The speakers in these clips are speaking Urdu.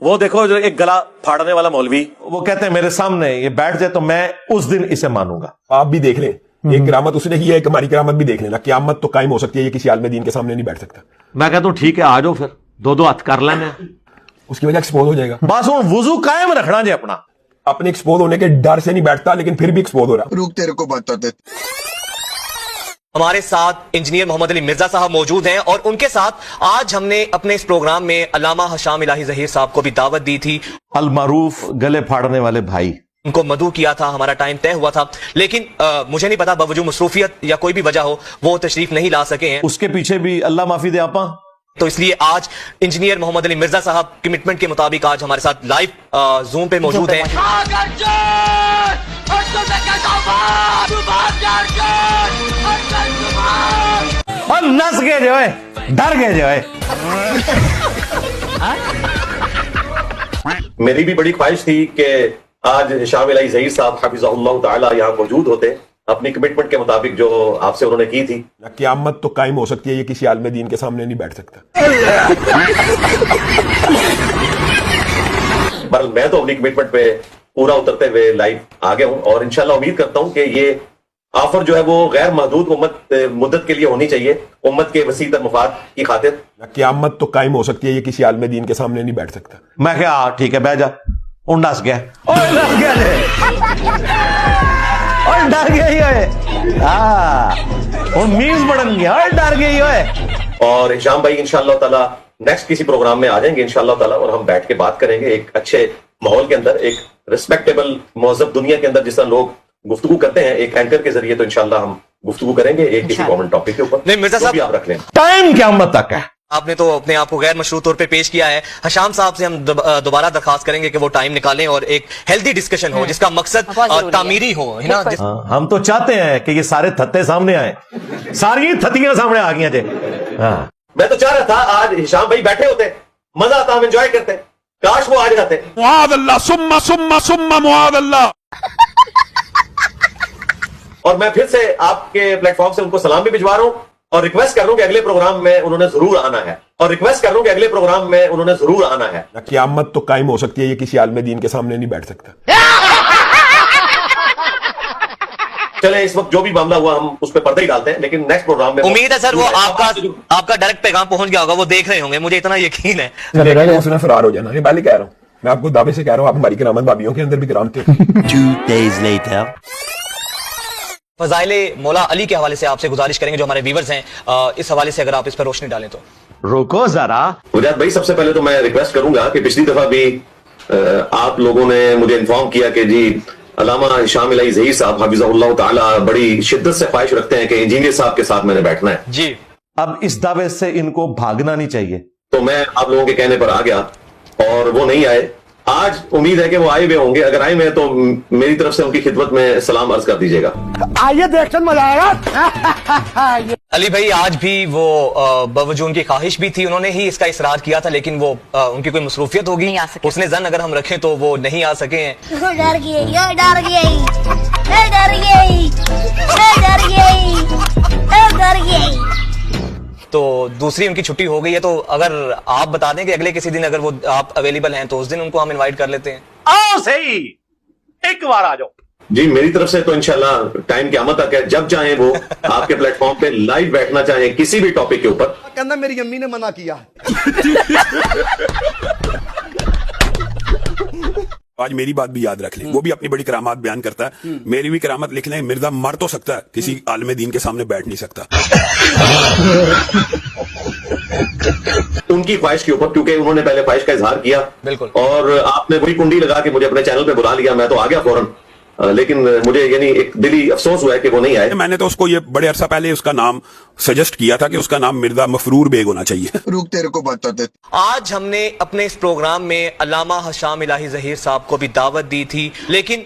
وہ دیکھو جو ایک گلا پھاڑنے والا مولوی، وہ کہتے ہیں میرے سامنے یہ بیٹھ جائے تو میں اس دن اسے مانوں گا. آپ بھی دیکھ لیں، ایک کرامت اس نے کی ہے، ایک ہماری کرامت بھی دیکھ لینا. قیامت تو قائم ہو سکتی ہے، یہ کسی عالم دین کے سامنے نہیں بیٹھ سکتا. میں کہتا ہوں ٹھیک ہے آ جاؤ، پھر دو ہاتھ کر لینا، اس کی وجہ ایکسپوز ہو جائے گا. بس ہوں وضو قائم رکھنا جی اپنا. اپنے ایکسپوز ہونے کے ڈر سے نہیں بیٹھتا، لیکن پھر بھی ایکسپوز ہو رہا. روک تیرے کو بتاتے. ہمارے ساتھ انجینئر محمد علی مرزا صاحب موجود ہیں، اور ان کے ساتھ آج ہم نے اپنے اس پروگرام میں علامہ ہشام الہی ظہیر صاحب کو بھی دعوت دی تھی. المعروف گلے پھاڑنے والے بھائی، ان کو مدعو کیا تھا، ہمارا ٹائم طے ہوا تھا، لیکن مجھے نہیں پتا باوجود مصروفیت یا کوئی بھی وجہ ہو وہ تشریف نہیں لا سکے ہیں. اس کے پیچھے بھی اللہ معافی دے آپا. تو اس لیے آج انجینئر محمد علی مرزا صاحب کمٹمنٹ کے مطابق آج ہمارے ساتھ لائیو زوم پہ موجود ہیں. اور نس گئے جو ہے، ڈر گئے جو ہے. میری بھی بڑی خواہش تھی کہ آج ہشام الہی ظہیر صاحب حفظہ اللہ تعالی یہاں موجود ہوتے، اپنی کمٹمنٹ کے مطابق جو آپ سے انہوں نے کی تھی. قیامت تو قائم ہو سکتی ہے، یہ کسی عالم دین کے سامنے نہیں بیٹھ سکتا. بہرحال میں تو اپنی کمٹمنٹ پہ پورا اترتے ہوئے لائیو آ گیا ہوں، اور انشاءاللہ امید کرتا ہوں کہ یہ آفر جو ہے وہ غیر محدود مدت کے لیے ہونی چاہیے، امت کے وسیع تر مفاد کی خاطر. قیامت تو قائم ہو سکتی ہے، یہ کسی عالم دین کے سامنے نہیں بیٹھ سکتا. میں کہا ٹھیک ہے بہ جا. ان ڈس گیا، ڈس گیا ڈر گیا ہی ہوئے. ہاں میز بڑھن گیا، ڈر گیا ہی ہوئے. اور ہشام بھائی انشاءاللہ تعالی نیکسٹ کسی پروگرام میں آ جائیں گے انشاءاللہ تعالی، اور ہم بیٹھ کے بات کریں گے ایک اچھے ماحول کے اندر، ایک ریسپیکٹیبل مہذب دنیا کے اندر جس طرح لوگ گفتگو کرتے ہیں ایک اینکر کے ذریعے. تو انشاءاللہ ہم گفتگو کریں گے ایک کسی کامن ٹاپک کے اوپر. نہیں مرزا صاحب، بھی آپ رکھ لیں. ٹائم قیامت تک ہے. آپ نے تو اپنے آپ کو غیر مشروط طور پہ پیش کیا ہے. ہشام صاحب سے ہم دوبارہ درخواست کریں گے کہ وہ ٹائم نکالیں اور ایک ہیلدی ڈسکشن ہو جس کا مقصد تعمیری ہو، ہے نا. ہم تو چاہتے ہیں کہ یہ سارے تھتے سامنے آئیں، ساری تھتیاں سامنے آ گئی جی. میں تو چاہ رہا تھا آج ہشام بھائی بیٹھے ہوتے، مزہ آتا، ہم انجوائے کرتے، کاش وہ آ جاتے. معاذ اللہ ثم معاذ اللہ. اور میں پھر سے آپ کے پلیٹ فارم سے ان کو سلام بھی بھجوا رہا ہوں، اور ریکویسٹ کر رہا ہوں کہ اگلے پروگرام میں انہوں نے ضرور آنا ہے. قیامت تو قائم ہو سکتی ہے، یہ کسی عالم دین کے سامنے نہیں بیٹھ سکتا. چلیں اس وقت جو بھی معاملہ ہوا ہم اس پہ پردہ ہی ڈالتے ہیں، لیکن نیکسٹ پروگرام میں امید ہے سر وہ آپ کا ڈائریکٹ پیغام پہنچ گیا ہوگا، وہ دیکھ رہے ہوں گے، مجھے اتنا یقین ہے. اس نے فرار ہو جانا، یہ پہلے کہہ رہا ہوں، میں آپ کو دعوے سے کہہ رہا ہوں، آپ ہماری کرامت بھابیوں کے اندر بھی کرام تھے. 2 days later. فضائل مولا علی کے حوالے سے آپ سے گزارش کریں گے، جو ہمارے ویورز ہیں اس حوالے سے اگر آپ اس پر روشنی ڈالیں تو. روکو ذرا. وجاہت بھائی، سب سے پہلے تو میں ریکویسٹ کروں گا کہ پچھلی دفعہ بھی آپ لوگوں نے مجھے انفارم کیا کہ جی علامہ ہشام الہی ظہیر صاحب حفظہ اللہ تعالی بڑی شدت سے خواہش رکھتے ہیں کہ انجینئر صاحب کے ساتھ میں نے بیٹھنا ہے. جی اب اس دعوے سے ان کو بھاگنا نہیں چاہیے. تو میں آپ لوگوں کے کہنے پر آ گیا اور وہ نہیں آئے. آج امید ہے کہ وہ آئے ہوئے ہوں گے، اگر آئے ہوئے تو میری طرف سے ان کی خدمت میں سلام عرض کر دیجیے گا. آئیے دیکھ کر مزہ آئے گا. علی بھائی آج بھی وہ باوجود ان کی خواہش بھی تھی، انہوں نے ہی اس کا اصرار کیا تھا، لیکن وہ ان کی کوئی مصروفیت ہوگی، اس نے زن اگر ہم رکھیں تو وہ نہیں آ سکے ہیں. تو دوسری ان کی چھٹی ہو گئی ہے، تو اگر آپ بتا دیں کہ اگلے کسی دن اگر وہ آپ اویلیبل ہیں تو اس دن ان کو ہم انوائٹ کر لیتے ہیں. آؤ صحیح، ایک بار آ جاؤ. جی میری طرف سے تو انشاءاللہ ٹائم قیامت تک ہے، جب چاہیں وہ آپ کے پلیٹ فارم پہ لائیو بیٹھنا چاہیں کسی بھی ٹاپک کے اوپر. کہنا میری امی نے منع کیا. آج میری بات بھی یاد رکھ لیں، وہ بھی اپنی بڑی کرامات بیان کرتا ہے، میری بھی کرامت لکھ لیں. مرزا مر تو سکتا ہے، کسی عالم دین کے سامنے بیٹھ نہیں سکتا. ان کی خواہش کے اوپر، کیونکہ انہوں نے پہلے خواہش کا اظہار کیا بالکل، اور آپ نے وہی کنڈی لگا کے مجھے اپنے چینل پہ بلا لیا، میں تو آ گیا فوراً. لیکن مجھے یعنی ایک دلی افسوس ہوا ہے کہ وہ نہیں آئے. میں نے تو اس کو یہ بڑے عرصہ پہلے اس کا نام سجیسٹ کیا تھا کہ اس کا نام مرزا مفرور بیگ ہونا چاہیے. روک تیرے کو بتاتے. آج ہم نے اپنے اس پروگرام میں علامہ ہشام الہی ظہیر صاحب کو بھی دعوت دی تھی، لیکن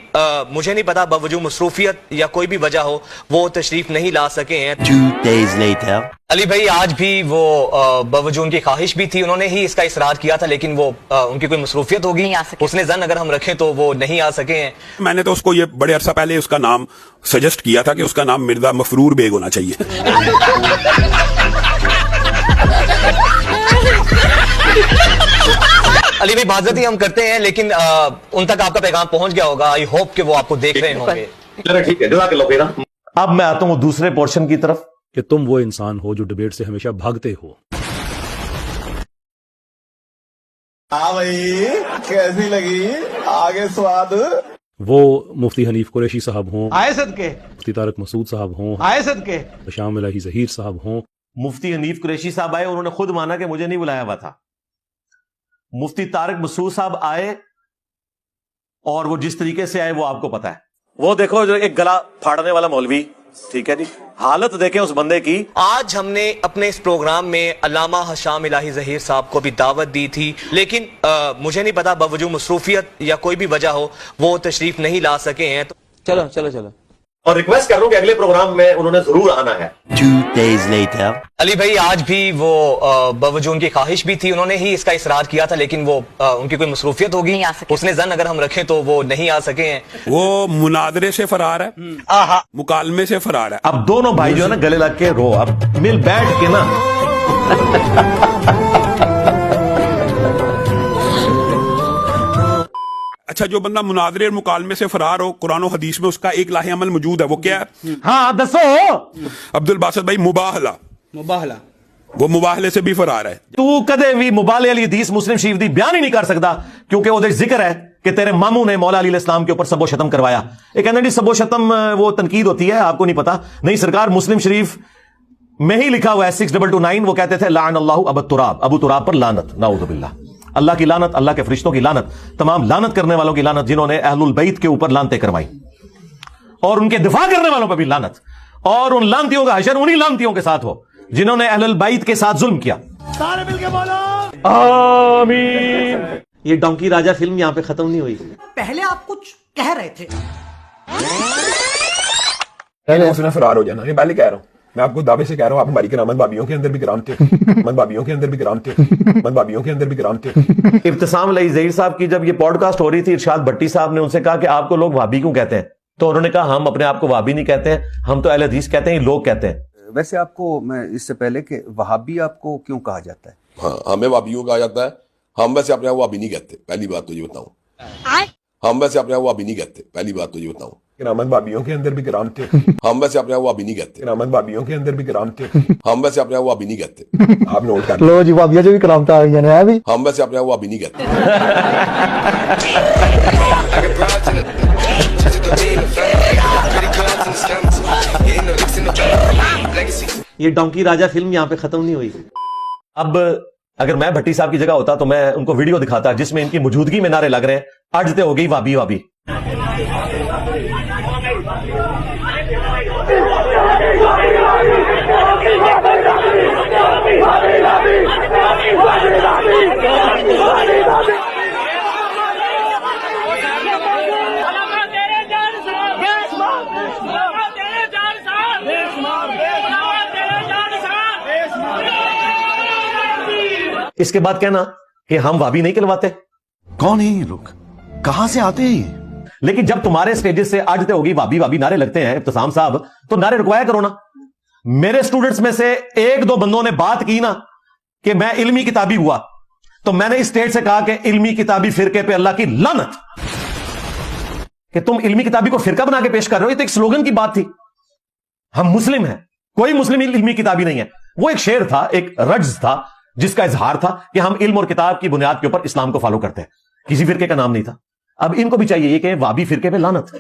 مجھے نہیں پتا باوجود مصروفیت یا کوئی بھی وجہ ہو وہ تشریف نہیں لا سکے ہیں. 2 days later. علی بھائی آج بھی وہ باوجود ان کی خواہش بھی تھی، انہوں نے ہی اس کا اصرار کیا تھا، لیکن وہ ان کی کوئی مصروفیت ہوگی، اس نے زن اگر ہم رکھیں تو وہ نہیں آ سکے ہیں. میں نے تو اس کو یہ بڑے عرصہ پہلے اس کا نام سجیسٹ کیا تھا کہ اس کا نام مرزا مفرور بیگ ہونا چاہیے. علی بھائی معذرت ہم کرتے ہیں لیکن ان تک آپ کا پیغام پہنچ گیا ہوگا. آئی ہوپ کہ وہ آپ کو دیکھ رہے ہوں گے. چلو ٹھیک ہے, جزاک اللہ خیرا. اب میں آتا ہوں دوسرے پورشن کی طرف کہ تم وہ انسان ہو جو ڈبیٹ سے ہمیشہ بھاگتے ہو. بھائی کیسی لگی آگے سواد وہ مفتی حنیف قریشی صاحب ہوں, آئے صدقے مفتی طارق مسعود صاحب ہوں, آئے صدقے حشام الہی ظہیر صاحب ہوں. مفتی حنیف قریشی صاحب آئے, انہوں نے خود مانا کہ مجھے نہیں بلایا ہوا تھا. مفتی طارق مسعود صاحب آئے اور وہ جس طریقے سے آئے وہ آپ کو پتا ہے. وہ دیکھو جو ایک گلا پھاڑنے والا مولوی, ٹھیک ہے جی, حالت دیکھیں اس بندے کی. آج ہم نے اپنے اس پروگرام میں علامہ حشام الہی ظہیر صاحب کو بھی دعوت دی تھی, لیکن مجھے نہیں پتا باوجود مصروفیت یا کوئی بھی وجہ ہو وہ تشریف نہیں لا سکے ہیں. چلو چلو چلو, اور ریکویسٹ کر رہا ہوں کہ اگلے پروگرام میں انہوں نے ضرور آنا ہے. 2 days later. علی بھائی آج بھی وہ باوجود ان کی خواہش بھی تھی, انہوں نے ہی اس کا اصرار کیا تھا, لیکن وہ ان کی کوئی مصروفیت ہوگی, اس نے زن اگر ہم رکھیں تو وہ نہیں آ سکے ہیں. وہ مناظرے سے فرار ہے, مکالمے سے فرار ہے. اب دونوں بھائی جو ہے نا گلے لگ کے رو, اب مل بیٹھ کے نا. اچھا, جو بندہ مناظرے اور مکالمے سے فرار ہو, قرآن و حدیث میں اس کا ایک لاہ عمل موجود ہے, وہ کیا ہے؟ ہاں دسو. عبد الباسط بھائی, مباہلہ. وہ مباہلے سے بھی فرار ہے. تو کدے بھی مبالغے والی حدیث مسلم شریف دی بیان ہی نہیں کر سکتا, کیونکہ وہ ذکر ہے کہ تیرے ماموں نے مولا علی علیہ السلام کے اوپر سب و شتم کروایا. ایک جی سب و شتم وہ تنقید ہوتی ہے, آپ کو نہیں پتا. نہیں سرکار, مسلم شریف میں ہی لکھا ہوا ہے 6229, وہ کہتے تھے لعن اللہ ابو تراب, ابو تراب پر لعنت, نعوذ باللہ. اللہ کی لعنت, اللہ کے فرشتوں کی لعنت, تمام لعنت کرنے والوں کی لعنت جنہوں نے اہل البیت کے اوپر لعنتیں کروائی, اور ان کے دفاع کرنے والوں پر بھی لعنت, اور ان لعنتیوں کا حشر انہی لعنتیوں کے ساتھ ہو جنہوں نے اہل البیت کے ساتھ ظلم کیا. سارے مل کے بولو آمین. یہ ڈونکی راجہ فلم یہاں پہ ختم نہیں ہوئی. پہلے آپ کچھ کہہ رہے تھے, اس نے فرار ہو جانا, یہ پہلے کہہ رہا ہوں, میں آپ کو دعوے سے کہہ رہا ہوں, آپ ہماری کرامت بابیوں کے اندر بھی کرام تھے, بابیوں کے اندر بھی کرام تھے, بابیوں کے اندر بھی کرام تھے. ابتسام الہی ظہیر صاحب کی جب یہ پوڈ کاسٹ ہو رہی تھی, ارشاد بھٹی صاحب نے ان سے کہا کہ آپ کو لوگ وہابی کیوں کہتے ہیں, تو انہوں نے کہا ہم اپنے آپ کو وہابی نہیں کہتے ہیں, ہم تو اہل حدیث کہتے ہیں, یہ لوگ کہتے ہیں. ویسے آپ کو میں اس سے پہلے کہ وہابی آپ کو کیوں کہا جاتا ہے؟ ہاں, ہمیں وہابیوں کہا جاتا ہے. ہم ویسے اپنے آپ وہابی نہیں کہتے, پہلی بات تو یہ بتاؤں. ہم ویسے اپنے آپ وہابی نہیں کہتے, پہلی بات تو یہ بتاؤں. کرامت بابیوں کے اندر بھی کرام تھے, ہم ویسے اپنے آپ وہابی نہیں کہتے. کرامت بابیوں کے اندر بھی کرام تھے, ہم ویسے اپنے آپ وہابی نہیں کہتے. آپ نوٹ کر لو جی بابیا جو بھی کرامتا آ گئی ہے بھی, ہم ویسے اپنے آپ وہابی نہیں کہتے. یہ ڈونکی راجہ فلم یہاں پہ ختم نہیں ہوئی. اب اگر میں بھٹی صاحب کی جگہ ہوتا تو میں ان کو ویڈیو دکھاتا جس میں ان کی موجودگی میں نعرے لگ رہے ہیں, اجتے ہو گئی وابی وابی. اس کے بعد کہنا کہ ہم وابی نہیں کہلواتے. کون ہے یہ لوگ, کہاں سے آتے ہیں؟ لیکن جب تمہارے سٹیجز سے آجتے ہوگی وابی وابی نعرے لگتے ہیں ابتسام صاحب, تو نعرے رکوایا کرو نا. میرے سٹوڈنٹس میں سے ایک دو بندوں نے بات کی نا کہ میں علمی کتابی ہوا, تو میں نے اس اسٹیج سے کہا کہ علمی کتابی فرقے پہ اللہ کی لعنت, کہ تم علمی کتابی کو فرقہ بنا کے پیش کر رہے ہو. یہ تو ایک سلوگن کی بات تھی, ہم مسلم ہیں, کوئی مسلم علمی کتابی نہیں ہے. وہ ایک شعر تھا, ایک رجز تھا, جس کا اظہار تھا کہ ہم علم اور کتاب کی بنیاد کے اوپر اسلام کو فالو کرتے ہیں, کسی فرقے کا نام نہیں تھا. اب ان کو بھی چاہیے کہ وابی فرقے پہ لعنت.